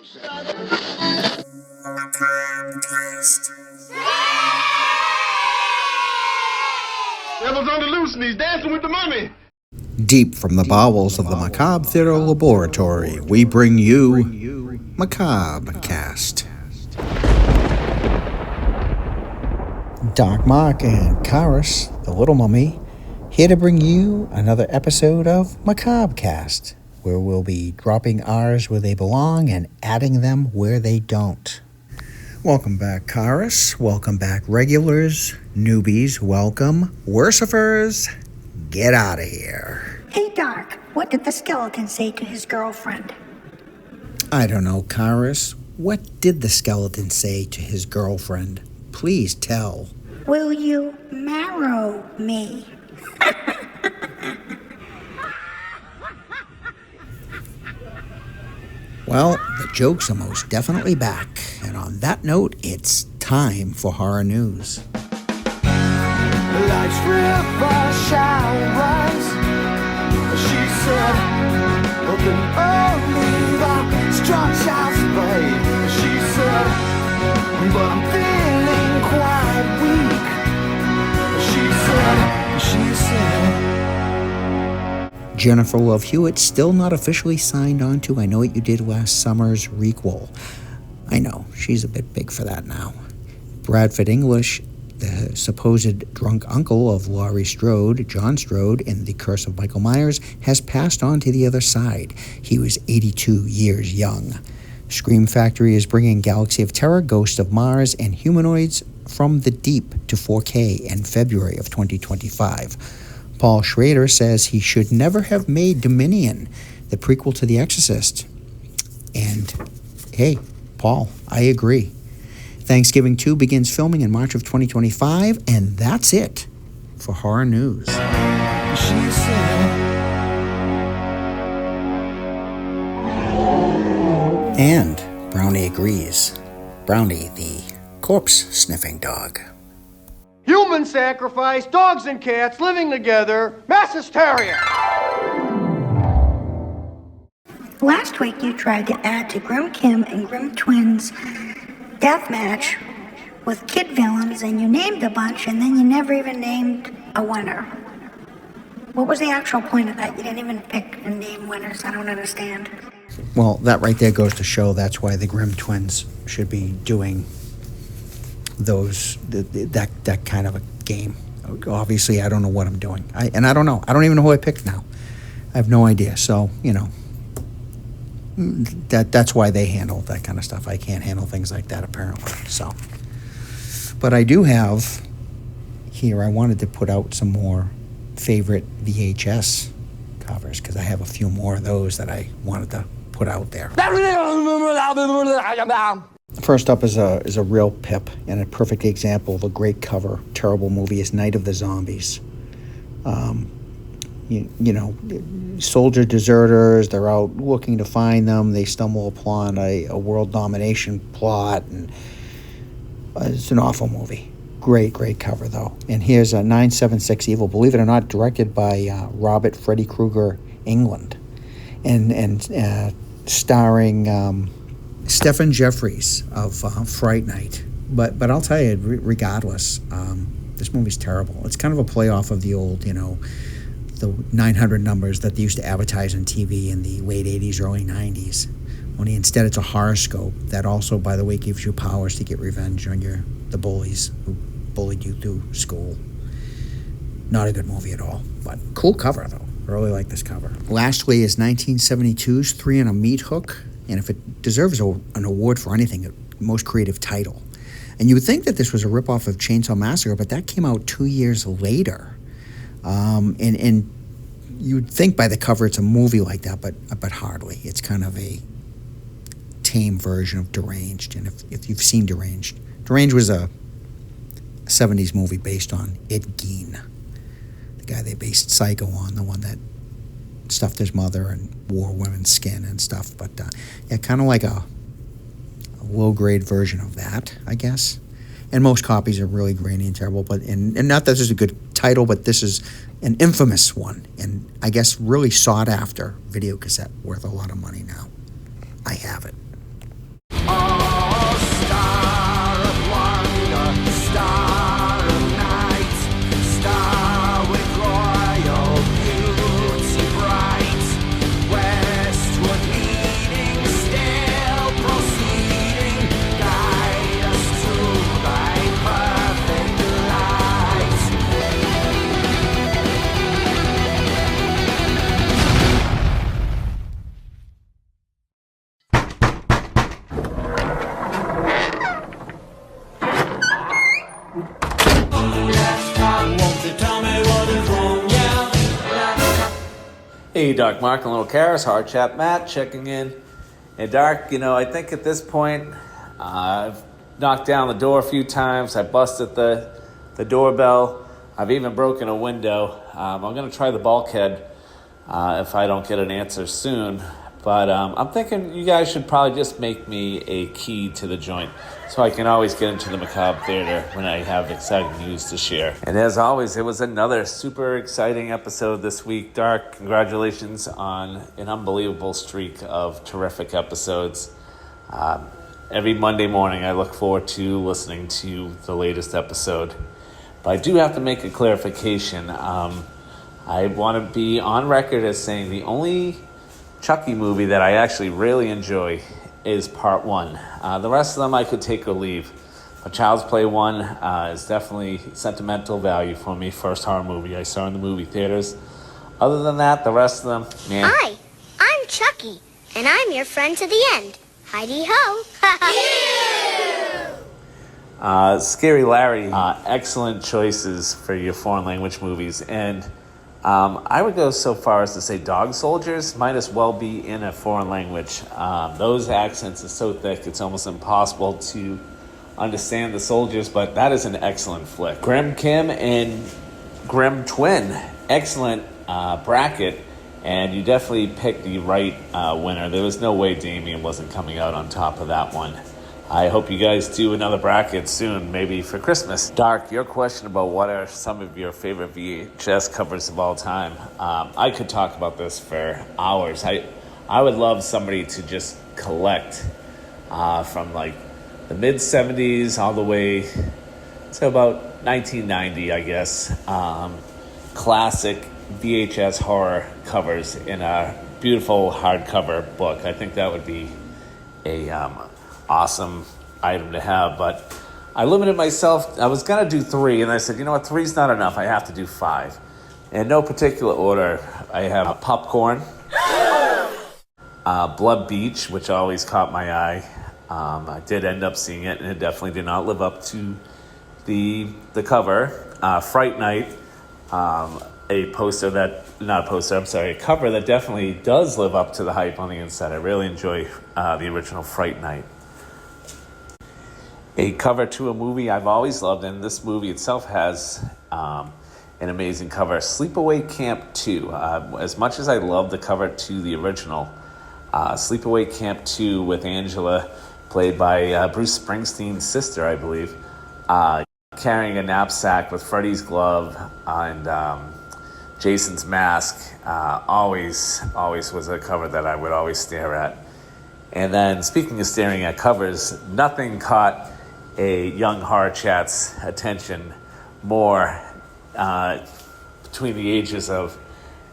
Devil's on the loose and he's dancing with the mummy. Deep from the bowels of the Macabre Theater Laboratory, we bring you Macabre Cast. Doc Mark and Karis, the Little Mummy, here to bring you another episode of Macabre Cast, where we'll be dropping R's where they belong and adding them where they don't. Welcome back, Karis. Welcome back, regulars, newbies. Welcome, worshippers. Get out of here. Hey, Doc, what did the skeleton say to his girlfriend? I don't know, Karis. What did the skeleton say to his girlfriend? Please tell. Will you marrow me? Well, the jokes are most definitely back. And on that note, it's time for horror news. Life's river shall rise, she said, open only the strong shall survive, she said, but I'm feeling quite weak, she said. Jennifer Love Hewitt still not officially signed on to I Know What You Did Last Summer's requel. I know, she's a bit big for that now. Bradford English, the supposed drunk uncle of Laurie Strode, John Strode, in The Curse of Michael Myers, has passed on to the other side. He was 82 years young. Scream Factory is bringing Galaxy of Terror, Ghost of Mars, and Humanoids from the Deep to 4K in February of 2025. Paul Schrader says he should never have made Dominion, the prequel to The Exorcist. And, hey, Paul, I agree. Thanksgiving 2 begins filming in March of 2025, and that's it for horror news. And Brownie agrees. Brownie, the corpse-sniffing dog. Human sacrifice, dogs and cats living together, mass hysteria. Last week you tried to add to Grim Kim and Grim Twins deathmatch with kid villains, and you named a bunch, and then you never even named a winner. What was the actual point of that? You didn't even pick and name winners. I don't understand. Well, that right there goes to show that's why the Grimm twins should be doing that kind of a game. Obviously, I don't know what I'm doing. I don't know. I don't even know who I picked now. I have no idea. So, that's why they handle that kind of stuff. I can't handle things like that, apparently. So, but I do have here, I wanted to put out some more favorite VHS covers because I have a few more of those that I wanted to put out there. First up is a real pip and a perfect example of a great cover, terrible movie is Night of the Zombies. Soldier deserters, they're out looking to find them. They stumble upon a world domination plot, and it's an awful movie. Great cover, though. And here's a 976 Evil, believe it or not, directed by Robert Freddy Krueger England, and starring Stephen Jeffries of Fright Night. But I'll tell you, regardless, this movie's terrible. It's kind of a playoff of the old, the 900 numbers that they used to advertise on TV in the late 80s, early 90s. Only instead it's a horoscope that also, by the way, gives you powers to get revenge on the bullies who bullied you through school. Not a good movie at all, but cool cover, though. I really like this cover. Lastly is 1972's Three on a Meat Hook, and if it deserves an award for anything, most creative title. And you would think that this was a ripoff of Chainsaw Massacre, but that came out 2 years later. And you'd think by the cover it's a movie like that, but hardly. It's kind of a tame version of Deranged. And if you've seen Deranged was a 70s movie based on Ed Gein, the guy they based Psycho on, the one that stuffed his mother and wore women's skin and stuff. But kind of like a low-grade version of that, I guess. And most copies are really grainy and terrible. But and not that this is a good title, but this is an infamous one, and I guess really sought after video cassette, worth a lot of money now. I have it. Hey, Dark Mark and Little Karis, Hard Chat Matt checking in. And Dark, I think at this point, I've knocked down the door a few times. I busted the doorbell. I've even broken a window. I'm going to try the bulkhead if I don't get an answer soon. But I'm thinking you guys should probably just make me a key to the joint so I can always get into the Macabre Theater when I have exciting news to share. And as always, it was another super exciting episode this week. Dark, congratulations on an unbelievable streak of terrific episodes. Every Monday morning, I look forward to listening to the latest episode. But I do have to make a clarification. I want to be on record as saying the only Chucky movie that I actually really enjoy is part 1. The rest of them I could take or leave. But Child's Play 1 is definitely sentimental value for me. First horror movie I saw in the movie theaters. Other than that, the rest of them, man. Hi, I'm Chucky, and I'm your friend to the end. Heidi-ho. Scary Larry, excellent choices for your foreign language movies. And I would go so far as to say Dog Soldiers might as well be in a foreign language. Those accents are so thick, it's almost impossible to understand the soldiers, but that is an excellent flick. Grim Kim and Grim Twin, excellent bracket, and you definitely picked the right winner. There was no way Damien wasn't coming out on top of that one. I hope you guys do another bracket soon, maybe for Christmas. Dark, your question about what are some of your favorite VHS covers of all time. I could talk about this for hours. I would love somebody to just collect from like the mid-70s all the way to about 1990, I guess. Classic VHS horror covers in a beautiful hardcover book. I think that would be a awesome item to have, but I limited myself. I was gonna do 3, and I said, you know what, 3's not enough. I have to do 5. In no particular order, I have Popcorn, Blood Beach, which always caught my eye. I did end up seeing it, and it definitely did not live up to the cover. Fright Night, a cover that definitely does live up to the hype on the inside. I really enjoy the original Fright Night. A cover to a movie I've always loved, and this movie itself has an amazing cover, Sleepaway Camp 2. As much as I love the cover to the original, Sleepaway Camp 2 with Angela, played by Bruce Springsteen's sister, I believe, carrying a knapsack with Freddy's glove and Jason's mask, always was a cover that I would always stare at. And then, speaking of staring at covers, nothing caught a young horror chat's attention more between the ages of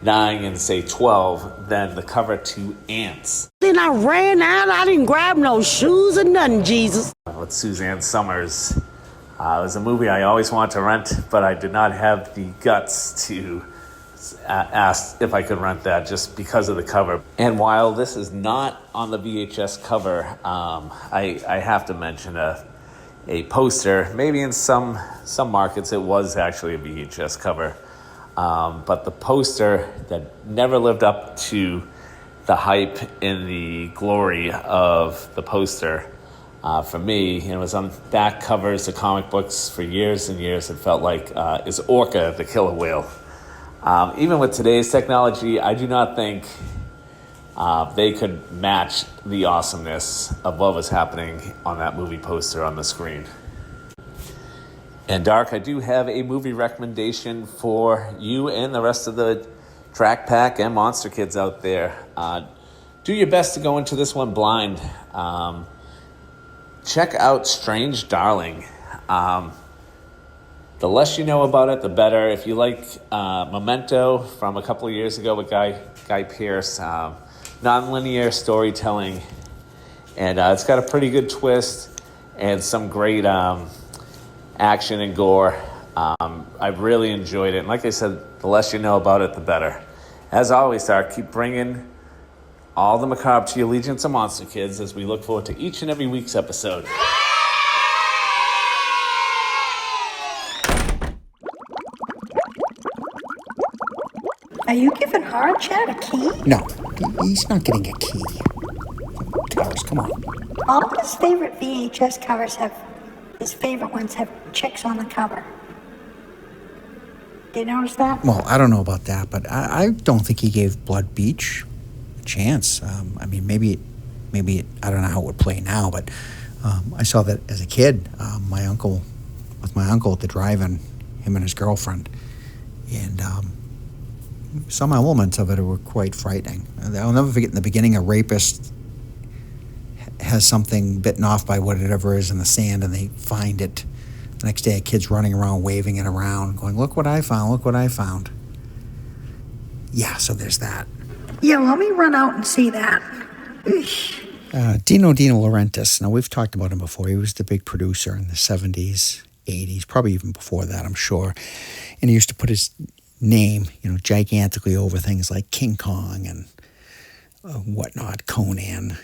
9 and say 12 than the cover to Ants. Then I ran out. I didn't grab no shoes or nothing, Jesus. With Suzanne Summers. It was a movie I always wanted to rent, but I did not have the guts to ask if I could rent that just because of the cover. And while this is not on the VHS cover, I have to mention a poster. Maybe in some markets it was actually a VHS cover. But the poster that never lived up to the hype and the glory of the poster for me, and it was on back covers of comic books for years and years, it felt like, is Orca the killer whale. Even with today's technology, I do not think they could match the awesomeness of what was happening on that movie poster on the screen. And Dark, I do have a movie recommendation for you and the rest of the Track Pack and Monster Kids out there. Do your best to go into this one blind. Check out Strange Darling. The less you know about it, the better. If you like Memento from a couple of years ago with Guy Pearce, non-linear storytelling, and it's got a pretty good twist and some great action and gore. I've really enjoyed it. And like I said, the less you know about it, the better. As always, Dark, keep bringing all the macabre to your legions of monster kids as we look forward to each and every week's episode. Are you giving Hard Chat a key? No, he's not getting a key. Towers, come on. All his favorite VHS covers his favorite ones have chicks on the cover. Did you notice that? Well, I don't know about that, but I don't think he gave Blood Beach a chance. I mean, maybe I don't know how it would play now, but I saw that as a kid. My uncle at the drive-in, him and his girlfriend, and some elements of it were quite frightening. I'll never forget in the beginning, a rapist has something bitten off by whatever is in the sand, and they find it. The next day, a kid's running around, waving it around, going, "Look what I found, look what I found." Yeah, so there's that. Yeah, let me run out and see that. Dino De Laurentiis. Now, we've talked about him before. He was the big producer in the 70s, 80s, probably even before that, I'm sure. And he used to put his name, gigantically over things like King Kong and whatnot, Conan.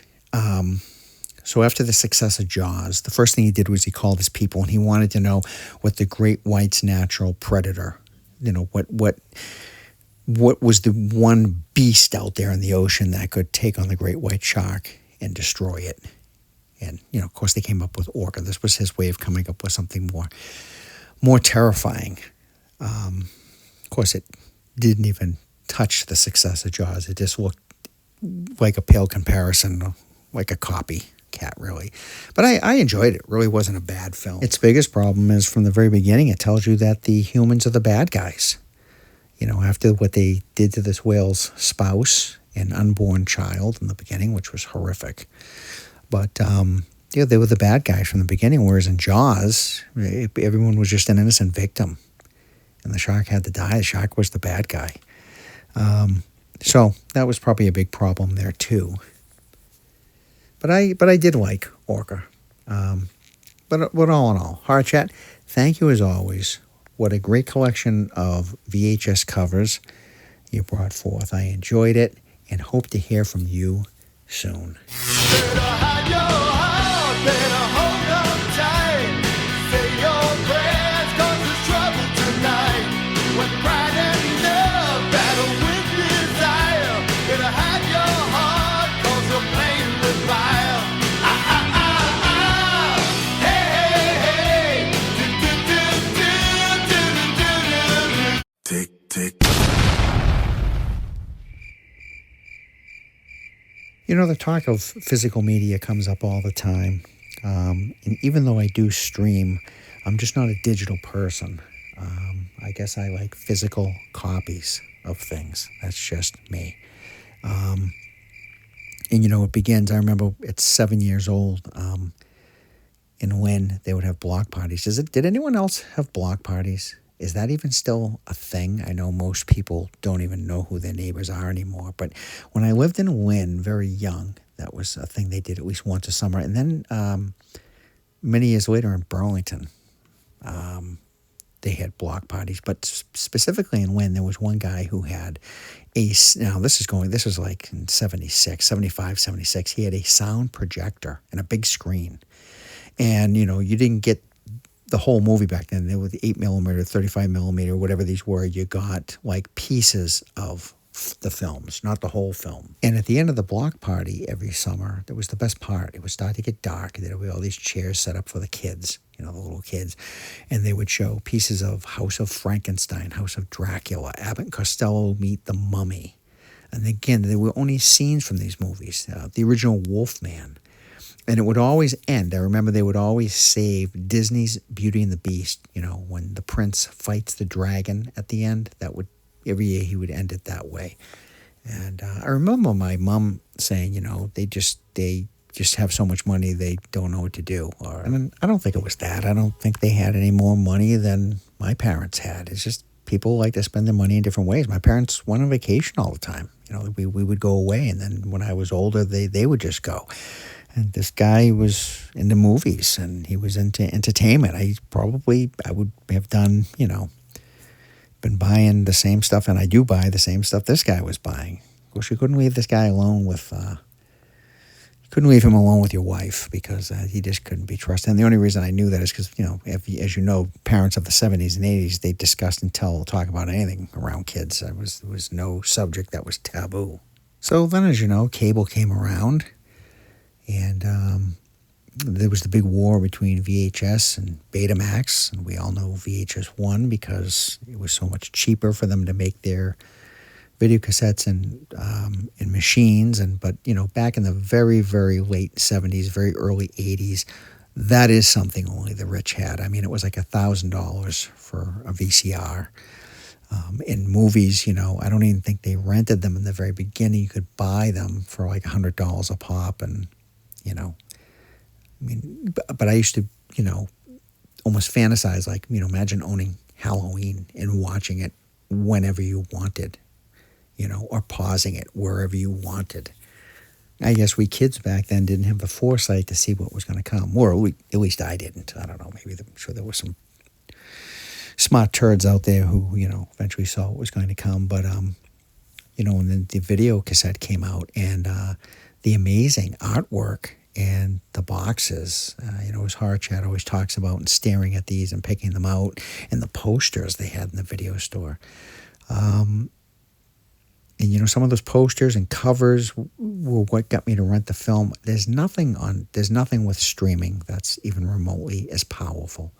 So after the success of Jaws, the first thing he did was he called his people, and he wanted to know what the great white's natural predator, what was the one beast out there in the ocean that could take on the great white shark and destroy it. And, of course, they came up with orca. This was his way of coming up with something more terrifying. Of course, it didn't even touch the success of Jaws. It just looked like a pale comparison, like a copycat, really. But I enjoyed it. It really wasn't a bad film. Its biggest problem is from the very beginning, it tells you that the humans are the bad guys. After what they did to this whale's spouse and unborn child in the beginning, which was horrific. But, they were the bad guys from the beginning, whereas in Jaws, everyone was just an innocent victim. And the shark had to die. The shark was the bad guy. So that was probably a big problem there, too. But I did like Orca. But all in all, Hard Chat, thank you as always. What a great collection of VHS covers you brought forth. I enjoyed it and hope to hear from you soon. The talk of physical media comes up all the time. And even though I do stream, I'm just not a digital person. I guess I like physical copies of things. That's just me. And, it begins, I remember at 7 years old, and when they would have block parties. Did anyone else have block parties? Is that even still a thing? I know most people don't even know who their neighbors are anymore. But when I lived in Lynn, very young, that was a thing they did at least once a summer. And then many years later in Burlington, they had block parties. But specifically in Lynn, there was one guy who had this was like in 76, 75, 76. He had a sound projector and a big screen. And, you didn't get the whole movie back then. They were the 8mm, 35mm, whatever these were. You got like pieces of the films, not the whole film. And at the end of the block party every summer, that was the best part. It would start to get dark. There would be all these chairs set up for the kids, the little kids. And they would show pieces of House of Frankenstein, House of Dracula, Abbott and Costello Meet the Mummy. And again, there were only scenes from these movies. The original Wolfman. And it would always end. I remember they would always save Disney's Beauty and the Beast, when the prince fights the dragon at the end. Every year he would end it that way. And I remember my mom saying, they just have so much money they don't know what to do. And I don't think it was that. I don't think they had any more money than my parents had. It's just people like to spend their money in different ways. My parents went on vacation all the time. We would go away, and then when I was older, they would just go. And this guy was into movies, and he was into entertainment. I would have done, been buying the same stuff, and I do buy the same stuff this guy was buying. Of course, you couldn't leave this guy alone with couldn't leave him alone with your wife because he just couldn't be trusted. And the only reason I knew that is because, as you know, parents of the 70s and 80s, they discussed and talk about anything around kids. There was no subject that was taboo. So then, as you know, cable came around, and there was the big war between VHS and Betamax, and we all know VHS won because it was so much cheaper for them to make their video cassettes and machines. But back in the very, very late 70s, very early 80s, that is something only the rich had. I mean, it was like $1,000 for a VCR. In movies, I don't even think they rented them in the very beginning. You could buy them for like $100 a pop, and but I used to, almost fantasize, like, imagine owning Halloween and watching it whenever you wanted, or pausing it wherever you wanted. I guess we kids back then didn't have the foresight to see what was going to come, or at least I didn't. I don't know. Maybe I'm sure there were some smart turds out there who, eventually saw what was going to come. But, and then the video cassette came out, and the amazing artwork and the boxes, as Horror Chat always talks about, and staring at these and picking them out, and the posters they had in the video store. And some of those posters and covers were what got me to rent the film. There's nothing with streaming that's even remotely as powerful.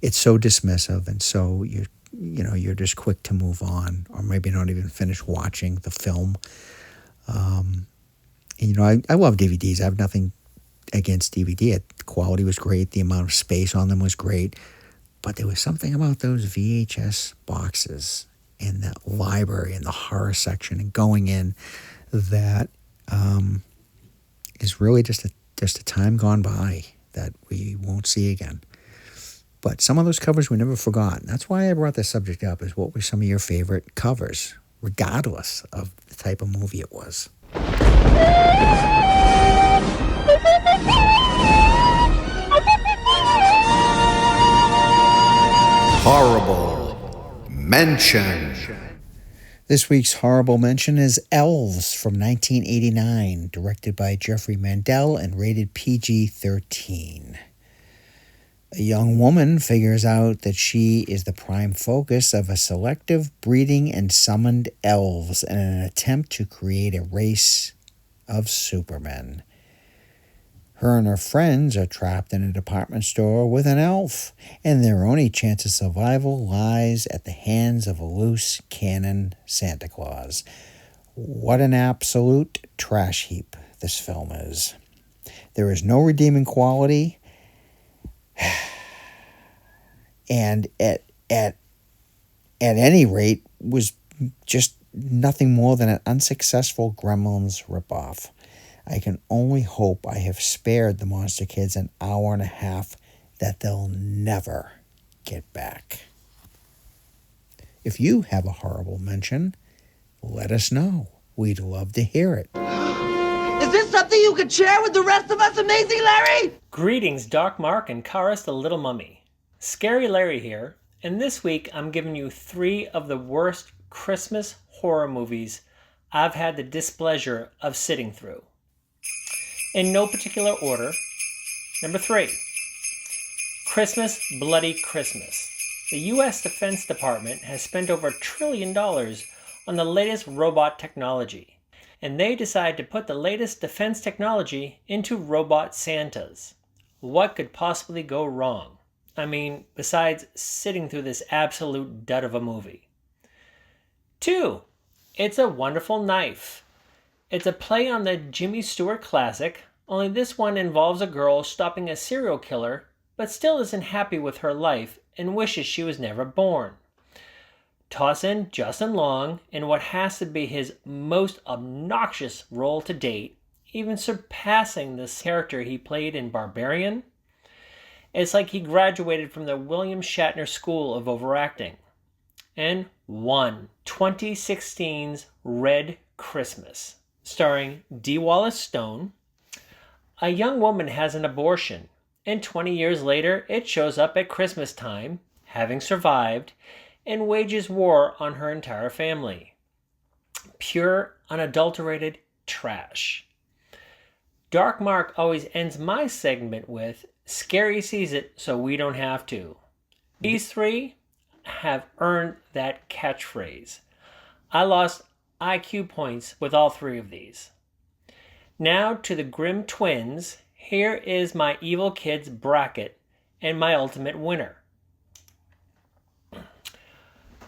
It's so dismissive, and so you're just quick to move on, or maybe not even finish watching the film. And I love DVDs. I have nothing against DVD. The quality was great. The amount of space on them was great. But there was something about those VHS boxes in that library in the horror section and going in that is really just a time gone by that we won't see again. But some of those covers were never forgotten. That's why I brought this subject up, is what were some of your favorite covers, regardless of the type of movie it was. Horrible mention. This week's horrible mention is Elves from 1989, directed by Jeffrey Mandel and rated PG-13. A young woman figures out that she is the prime focus of a selective breeding and summoned elves in an attempt to create a race of supermen. Her and her friends are trapped in a department store with an elf, and their only chance of survival lies at the hands of a loose cannon Santa Claus. What an absolute trash heap this film is. There is no redeeming quality, and at any rate was just nothing more than an unsuccessful Gremlins ripoff. I can only hope I have spared the Monster Kids an hour and a half that they'll never get back. If you have a horrible mention, let us know. We'd love to hear it. Is this something you could share with the rest of us, Amazing Larry? Greetings, Doc Mark and Karis the Little Mummy. Scary Larry here, and this week I'm giving you 3 of the worst Christmas horror movies I've had the displeasure of sitting through. In no particular order. Number 3, Christmas Bloody Christmas. The U.S. Defense Department has spent over $1 trillion on the latest robot technology, and they decided to put the latest defense technology into robot Santas. What could possibly go wrong? I mean, besides sitting through this absolute dud of a movie. 2, It's a Wonderful Knife. It's a play on the Jimmy Stewart classic, only this one involves a girl stopping a serial killer, but still isn't happy with her life and wishes she was never born. Toss in Justin Long in what has to be his most obnoxious role to date, even surpassing the character he played in Barbarian. It's like he graduated from the William Shatner School of Overacting. And 2016's Red Christmas, starring D. Wallace Stone. A young woman has an abortion, and 20 years later it shows up at Christmas time, having survived, and wages war on her entire family. Pure, unadulterated trash. Dark Mark always ends my segment with, Scary sees it so we don't have to. These three have earned that catchphrase. I lost IQ points with all three of these. Now to the Grimm twins. Here is my Evil Kids bracket and my ultimate winner.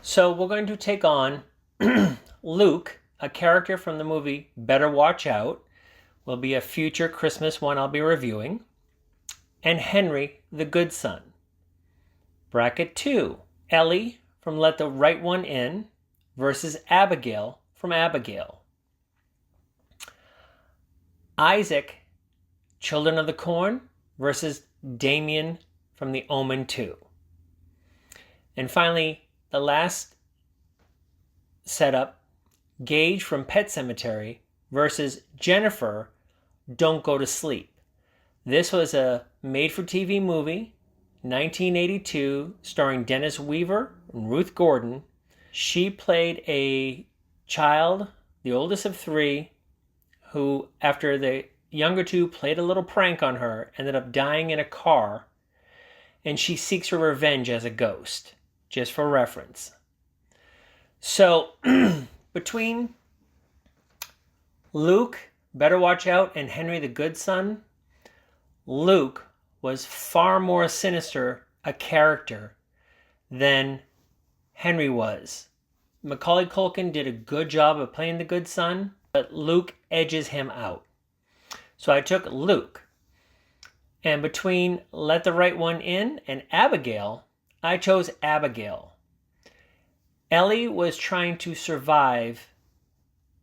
So we're going to take on Luke, a character from the movie Better Watch Out, will be a future Christmas one I'll be reviewing, and Henry, the good son. Bracket 2, Ellie from Let the Right One In versus Abigail from Abigail. Isaac, Children of the Corn versus Damien from The Omen 2. And finally, the last setup, Gage from Pet Sematary versus Jennifer, Don't Go to Sleep. This was a made-for-TV movie, 1982, starring Dennis Weaver and Ruth Gordon. She played a child, the oldest of three, who, after the younger two played a little prank on her, ended up dying in a car, and she seeks her revenge as a ghost, just for reference. So, between Luke, Better Watch Out, and Henry the Good Son, Luke was far more sinister a character than Henry was. Macaulay Culkin did a good job of playing the good son, but Luke edges him out. So I took Luke. And between Let the Right One In and Abigail, I chose Abigail. Ellie was trying to survive,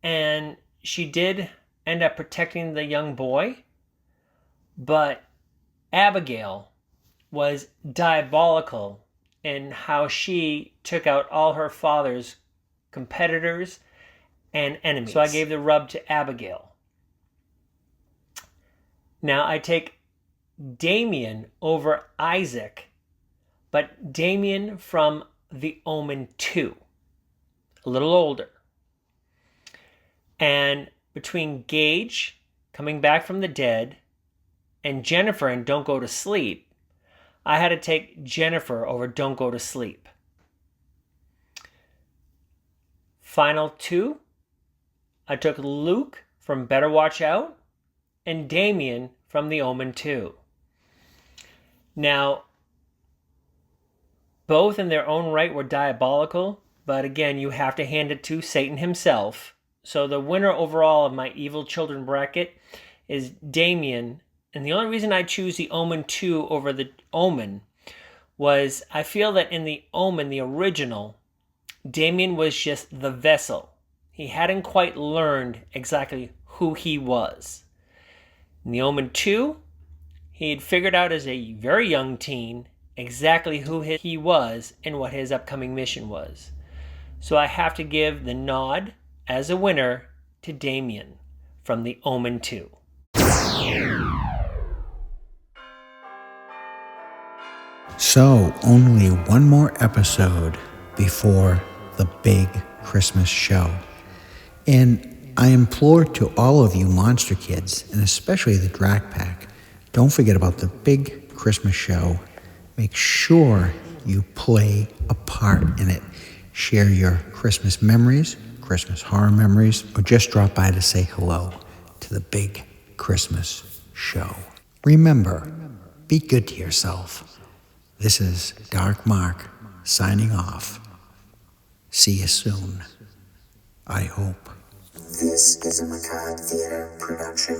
and she did end up protecting the young boy, but Abigail was diabolical in how she took out all her father's competitors and enemies. So I gave the rub to Abigail. Now I take Damien over Isaac, but Damien from The Omen 2, a little older. And between Gage, coming back from the dead, and Jennifer in Don't Go to Sleep, I had to take Jennifer over Don't Go to Sleep. Final two, I took Luke from Better Watch Out and Damien from The Omen 2. Now, both in their own right were diabolical, but again, you have to hand it to Satan himself. So the winner overall of my Evil Children bracket is Damien. And the only reason I choose The Omen 2 over The Omen was I feel that in The Omen, the original, Damien was just the vessel. He hadn't quite learned exactly who he was. In The Omen 2, he had figured out as a very young teen exactly who he was and what his upcoming mission was. So I have to give the nod as a winner to Damien from The Omen 2. So, only one more episode before the big Christmas show. And I implore to all of you monster kids, and especially the Drac Pack, don't forget about the big Christmas show. Make sure you play a part in it. Share your Christmas memories, Christmas horror memories, or just drop by to say hello to the big Christmas show. Remember, be good to yourself. This is Dark Mark signing off. See you soon. I hope. This is a Macabre Theater production.